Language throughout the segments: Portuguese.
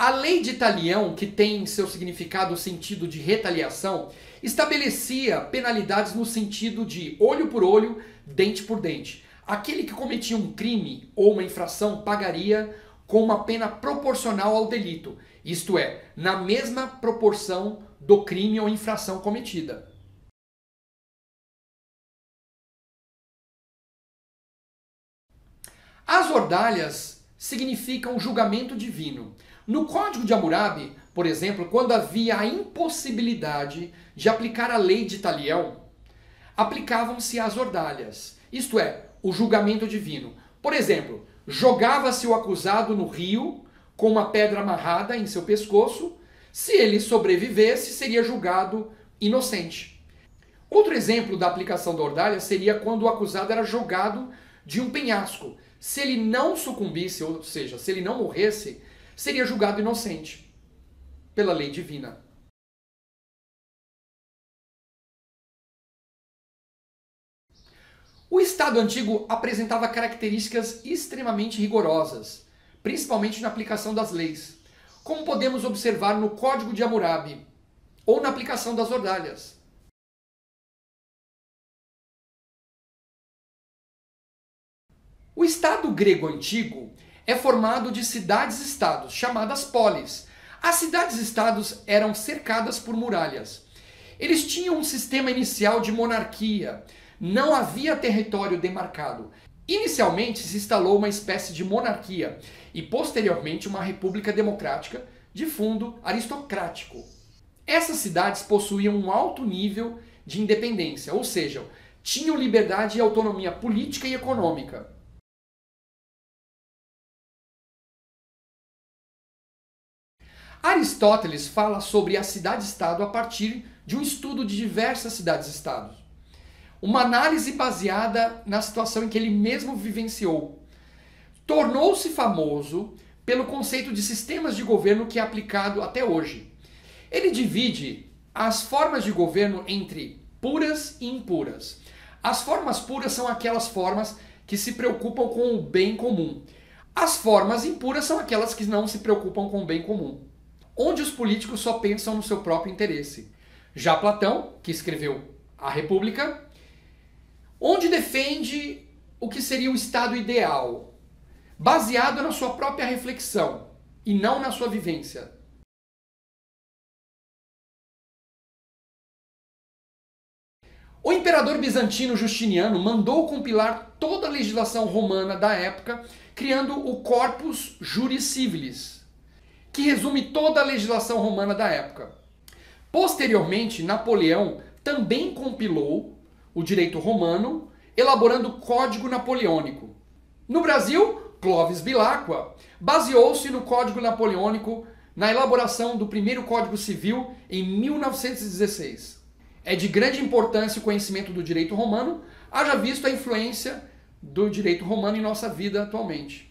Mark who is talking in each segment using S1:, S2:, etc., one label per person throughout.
S1: A lei de talião, que tem seu significado o sentido de retaliação, estabelecia penalidades no sentido de olho por olho, dente por dente. Aquele que cometia um crime ou uma infração pagaria com uma pena proporcional ao delito, isto é, na mesma proporção do crime ou infração cometida. As ordalhas significam julgamento divino. No Código de Hammurabi, por exemplo, quando havia a impossibilidade de aplicar a lei de talião, aplicavam-se as ordalhas, isto é, o julgamento divino. Por exemplo, jogava-se o acusado no rio com uma pedra amarrada em seu pescoço. Se ele sobrevivesse, seria julgado inocente. Outro exemplo da aplicação da ordalha seria quando o acusado era jogado de um penhasco. Se ele não sucumbisse, ou seja, se ele não morresse, seria julgado inocente pela lei divina. O Estado antigo apresentava características extremamente rigorosas, principalmente na aplicação das leis, como podemos observar no Código de Hammurabi ou na aplicação das ordalhas. O Estado grego antigo é formado de cidades-estados, chamadas polis. As cidades-estados eram cercadas por muralhas. Eles tinham um sistema inicial de monarquia. Não havia território demarcado. Inicialmente se instalou uma espécie de monarquia e posteriormente uma república democrática de fundo aristocrático. Essas cidades possuíam um alto nível de independência, ou seja, tinham liberdade e autonomia política e econômica. Aristóteles fala sobre a cidade-estado a partir de um estudo de diversas cidades-estados. Uma análise baseada na situação em que ele mesmo vivenciou. Tornou-se famoso pelo conceito de sistemas de governo que é aplicado até hoje. Ele divide as formas de governo entre puras e impuras. As formas puras são aquelas formas que se preocupam com o bem comum. As formas impuras são aquelas que não se preocupam com o bem comum, onde os políticos só pensam no seu próprio interesse. Já Platão, que escreveu a República, onde defende o que seria o estado ideal, baseado na sua própria reflexão e não na sua vivência. O imperador bizantino Justiniano mandou compilar toda a legislação romana da época, criando o Corpus Juris Civilis, que resume toda a legislação romana da época. Posteriormente, Napoleão também compilou o direito romano, elaborando o Código Napoleônico. No Brasil, Clovis Bilacqua baseou-se no Código Napoleônico na elaboração do primeiro Código Civil em 1916. É de grande importância o conhecimento do direito romano, haja visto a influência do direito romano em nossa vida atualmente.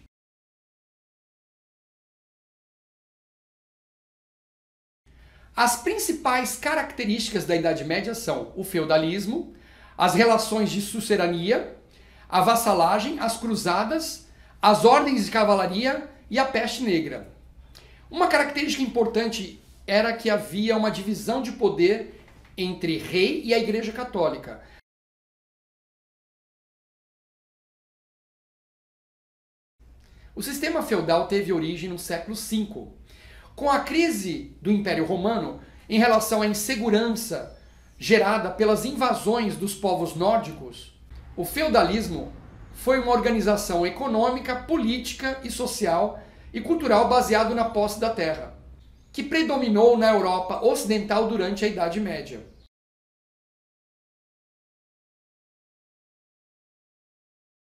S1: As principais características da Idade Média são o feudalismo, as relações de sucerania, a vassalagem, as cruzadas, as ordens de cavalaria e a peste negra. Uma característica importante era que havia uma divisão de poder entre rei e a Igreja Católica. O sistema feudal teve origem no século V. Com a crise do Império Romano, em relação à insegurança gerada pelas invasões dos povos nórdicos, o feudalismo foi uma organização econômica, política e social e cultural baseado na posse da terra, que predominou na Europa ocidental durante a Idade Média.